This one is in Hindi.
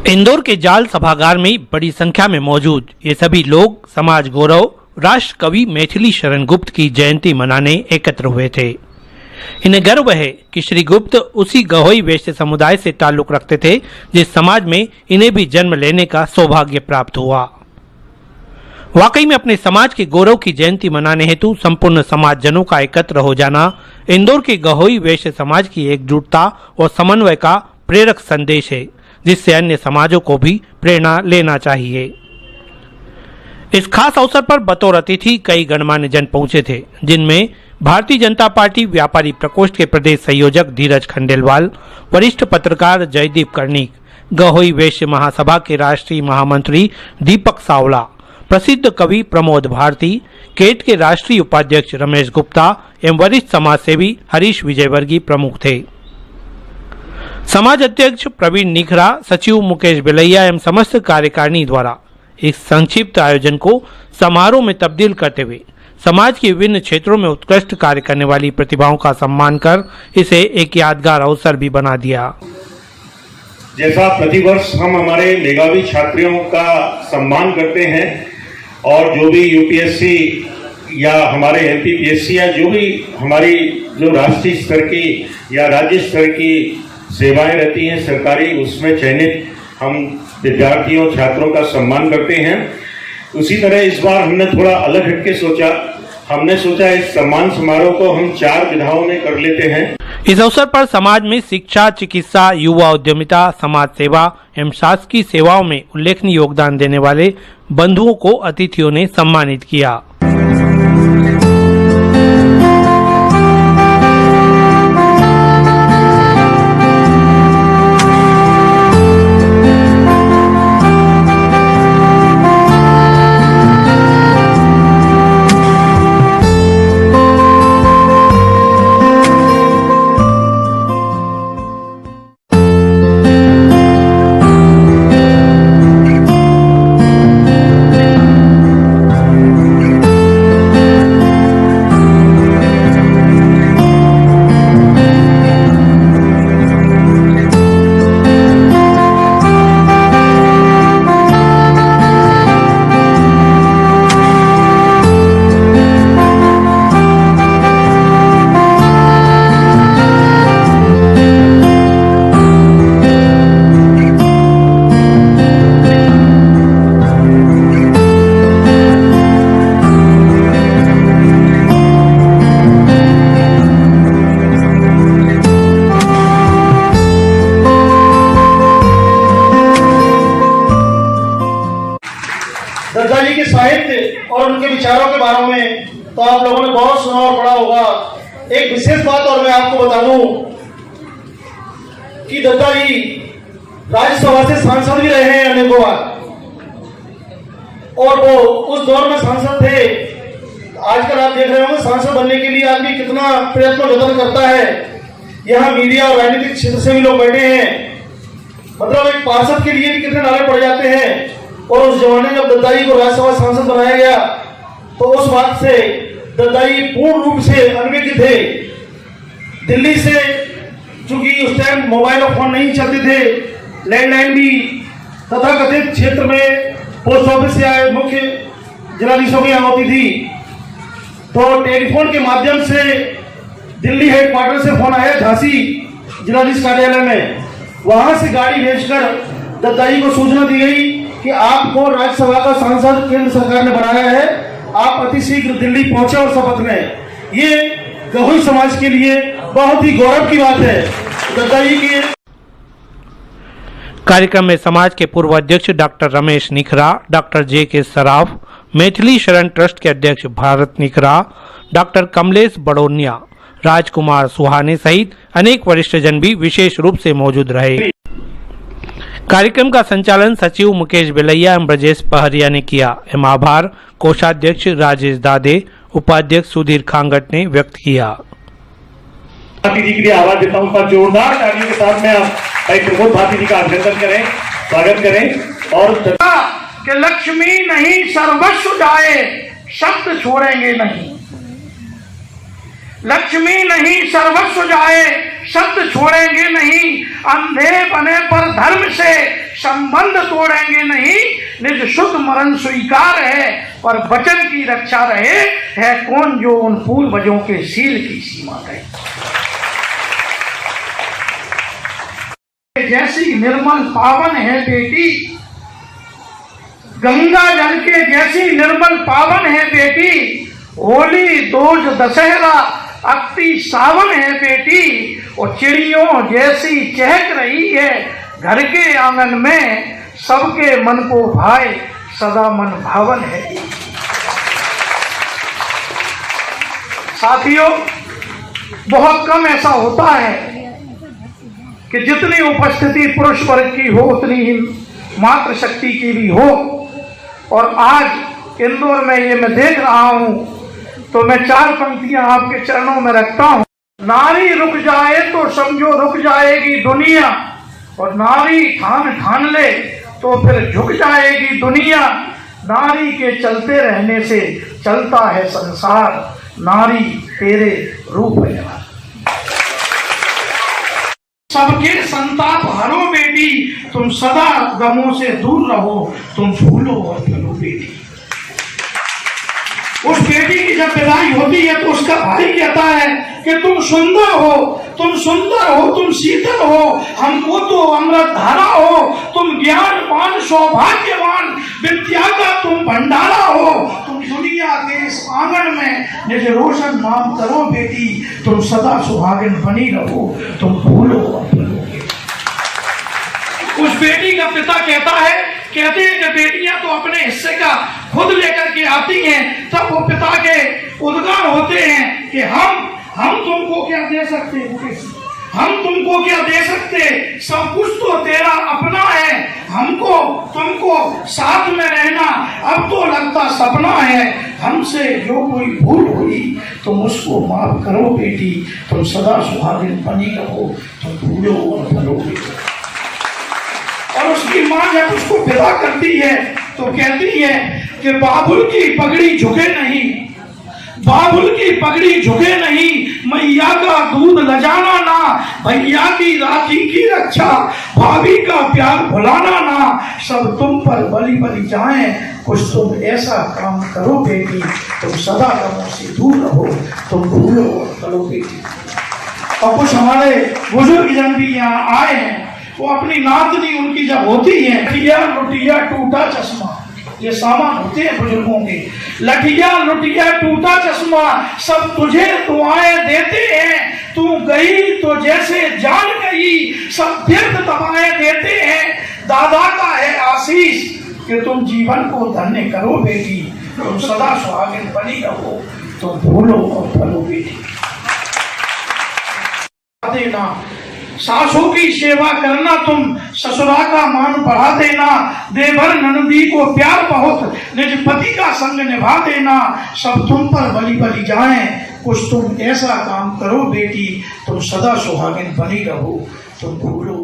इंदौर के जाल सभागार में बड़ी संख्या में मौजूद ये सभी लोग समाज गौरव राष्ट्र कवि मैथिली शरण गुप्त की जयंती मनाने एकत्र हुए थे। इन्हें गर्व है कि श्री गुप्त उसी गहोई वैश्य समुदाय से ताल्लुक रखते थे जिस समाज में इन्हें भी जन्म लेने का सौभाग्य प्राप्त हुआ। वाकई में अपने समाज के गौरव की जयंती मनाने हेतु संपूर्ण समाजजनों का एकत्र हो जाना इंदौर के गहोई वैश्य समाज की एकजुटता और समन्वय का प्रेरक संदेश है, जिससे अन्य समाजों को भी प्रेरणा लेना चाहिए। इस खास अवसर पर बतौर अतिथि कई गणमान्य जन पहुंचे थे, जिनमें भारतीय जनता पार्टी व्यापारी प्रकोष्ठ के प्रदेश संयोजक धीरज खंडेलवाल, वरिष्ठ पत्रकार जयदीप कर्णिक, गहोई वैश्य महासभा के राष्ट्रीय महामंत्री दीपक सावला, प्रसिद्ध कवि प्रमोद भारती, केट के राष्ट्रीय उपाध्यक्ष रमेश गुप्ता एवं वरिष्ठ समाजसेवी हरीश विजयवर्गीय प्रमुख थे। समाज अध्यक्ष प्रवीण निखरा, सचिव मुकेश बिलैया एवं समस्त कार्यकारिणी द्वारा इस संक्षिप्त आयोजन को समारोह में तब्दील करते हुए समाज के विभिन्न क्षेत्रों में उत्कृष्ट कार्य करने वाली प्रतिभाओं का सम्मान कर इसे एक यादगार अवसर भी बना दिया। जैसा प्रतिवर्ष हम हमारे मेधावी छात्रों का सम्मान करते हैं और जो भी यूपीएससी या हमारे एमपीपीएससी या जो भी हमारी जो राष्ट्रीय स्तर की या राज्य स्तर की सेवाएं रहती हैं सरकारी, उसमें चयनित हम विद्यार्थियों छात्रों का सम्मान करते हैं। उसी तरह इस बार हमने थोड़ा अलग हटके सोचा। हमने सोचा इस सम्मान समारोह को हम 4 विधाओं में कर लेते हैं। इस अवसर पर समाज में शिक्षा, चिकित्सा, युवा उद्यमिता, समाज सेवा एवं शासकीय सेवाओं में उल्लेखनीय योगदान देने वाले बंधुओं को अतिथियों ने सम्मानित किया। दत्ता जी के साहित्य और उनके विचारों के बारे में तो आप लोगों ने बहुत सुना और पढ़ा होगा। एक विशेष बात और मैं आपको बता दूं कि दत्ता जी राज्यसभा से सांसद भी रहे हैं अनेकों बार, और वो उस दौर में सांसद थे। आजकल आप देख रहे होंगे सांसद बनने के लिए आदमी कितना प्रयत्न जतन करता है। यहाँ मीडिया और राजनीतिक क्षेत्र से भी लोग बैठे हैं, मतलब एक पार्षद के लिए भी कितने नारे पड़ जाते हैं। और उस जमाने में जब दत्ता जी को राज्यसभा सांसद बनाया गया तो उस बात से दत्ता जी पूर्ण रूप से अनभिज्ञ थे। दिल्ली से, चूंकि उस टाइम मोबाइल और फोन नहीं चलते थे, लैंडलाइन भी तथाकथित क्षेत्र में पोस्ट ऑफिस से आए मुख्य जिलाधीशों की यहाँ होती थी, तो टेलीफोन के माध्यम से दिल्ली हेडक्वार्टर से फोन आया झांसी जिलाधीश कार्यालय में। वहां से गाड़ी भेजकर दत्ता जी को सूचना दी गई कि आपको राज्यसभा का सांसद केंद्र सरकार ने बनाया है, आप अतिशीघ्र दिल्ली पहुंचे और शपथ लें। ये गहोई समाज के लिए बहुत ही गौरव की बात है। दत्ता जी की कार्यक्रम में समाज के पूर्व अध्यक्ष doctor Ramesh Nikhra, doctor J K. Saraf, Maithili Sharan trust के अध्यक्ष भारत निखरा, डॉक्टर कमलेश बड़ोनिया, राजकुमार सुहाने सहित अनेक वरिष्ठ जन भी विशेष रूप से मौजूद रहे। कार्यक्रम का संचालन सचिव मुकेश बिलैया एवं ब्रजेश पहरिया ने किया एवं आभार कोषाध्यक्ष राजेश दादे, उपाध्यक्ष सुधीर खांगट ने व्यक्त किया। भारती जी के लिए आवाज देता हूँ, पर जोरदार तालियों के साथ में आप भाई प्रमोद भारती जी का अभिनंदन करें, स्वागत करें। और कि लक्ष्मी नहीं सर्वस्व जाए, शब्द छोड़ेंगे नहीं। लक्ष्मी नहीं सर्वस्व जाए, शब्द छोड़ेंगे नहीं। अंधे बने पर धर्म से संबंध तोड़ेंगे नहीं, निज शुद्ध मरण स्वीकार है, पर वचन की रक्षा रहे, है कौन जो उन पूर्वजों के शील की सीमा तय। जैसी निर्मल पावन है बेटी, गंगा जल के जैसी निर्मल पावन है बेटी, होली दोज दशहरा अक्ति सावन है बेटी, और चिड़ियों जैसी चहक रही है घर के आंगन में, सबके मन को भाए सदा मन भावन है। साथियों, बहुत कम ऐसा होता है कि जितनी उपस्थिति पुरुष वर्ग की हो उतनी ही मातृशक्ति की भी हो, और आज इंदौर में ये मैं देख रहा हूं, तो मैं 4 पंक्तियां आपके चरणों में रखता हूं। नारी रुक जाए तो समझो रुक जाएगी दुनिया, और नारी ठान ले तो फिर झुक जाएगी दुनिया। नारी के चलते रहने से चलता है संसार, नारी तेरे रूप है। सबके संताप हरो बेटी, तुम सदा गमों से दूर रहो, तुम फूलो और फलो बेटी। उस बेटी की जब विदाई होती है तो उसका भाई कहता है कि तुम सुंदर हो, तुम सुंदर हो, तुम शीतल हो, हमको तो अमृत धारा हो, तुम ज्ञानवान सौभाग्यवान, विद्या का तुम भंडारा हो, तुम दुनिया के इस आंगन में निज रोशन नाम करो बेटी, तुम सदा सुहागिन बनी रहो, तुम फूलो और फलो। उस बेटी का पिता कहते हैं कि बेटियां तो अपने हिस्से का खुद लेकर के आती हैं, तब वो पिता के उद्गार होते हैं कि हम तुमको क्या दे सकते, हम तुमको क्या दे सकते, सब कुछ तो तेरा अपना है, हमको तुमको साथ में रहना अब तो लगता सपना है, हमसे जो कोई भूल हुई तुम उसको माफ करो बेटी, तुम सदा सुहागिन बनी रहो, तुम फूलो और फलो बेटी। और उसकी मां जब उसको विदा करती है तो कहती है कि बाबुल की पगड़ी झुके नहीं, बाबुल की पगड़ी झुके नहीं, मैया का दूध लजाना ना, भैया की राखी की रक्षा, भाभी का प्यार भुलाना ना, सब तुम पर बलि बलि जाएं, कुछ तुम ऐसा काम करो बेटी, तुम सदा गमों से दूर रहो, तुम भूलो और फलो बेटी। और कुछ हमारे बुजुर्ग जन भी यहाँ आए हैं, वो अपनी नातनी उनकी जब होती है, लठिया लुटिया टूटा चश्मा, ये सामान होते हैं बुजुर्गों के, लठिया लुटिया टूटा चश्मा, सब तुझे दुआएं देते हैं, तू गई तो जैसे जान गई, सब व्यर्थ दवाएं देते हैं, दादा का है आशीष कि तुम जीवन को धन्य करो बेटी, तुम सदा सुहागिन बनी रहो, तुम भूलो और फलो बेटी। देना सासों की सेवा करना, तुम ससुरा का मान बढ़ा देना, देवर ननदी को प्यार बहुत, निज पति का संग निभा देना, सब तुम पर बलि बलि जाएं, कुछ तुम ऐसा काम करो बेटी, तुम सदा सुहागिन बनी रहो, तुम भूलो